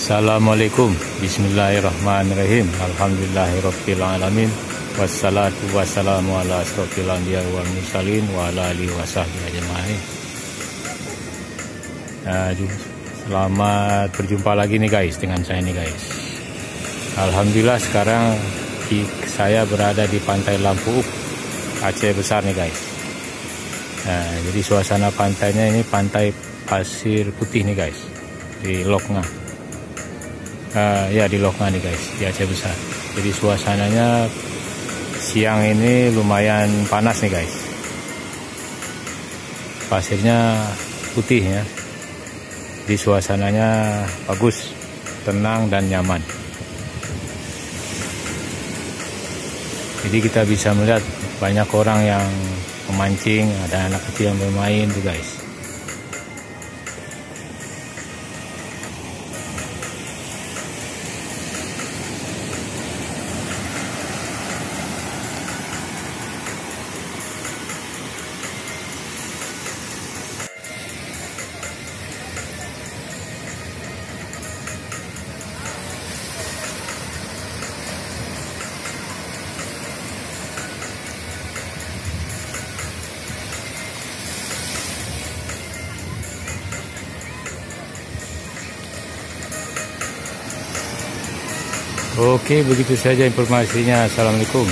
Assalamualaikum, bismillahirrahmanirrahim, alhamdulillahirabbil alamin, wassalatu wassalamu ala asrofil anbiya wal mursalin wa ala alihi wasahbihi ajmain. Selamat berjumpa lagi nih guys dengan saya nih guys. Alhamdulillah sekarang saya berada di Pantai Lampu Aceh Besar nih guys. Jadi suasana pantainya ini pantai pasir putih nih guys, di Loknga. Di Loknga nih guys, di Aceh Besar. Jadi suasananya siang ini lumayan panas nih guys. Pasirnya putih ya. Jadi suasananya bagus, tenang dan nyaman. Jadi kita bisa melihat banyak orang yang memancing, ada anak kecil yang bermain tuh guys. Oke, begitu saja informasinya. Assalamualaikum.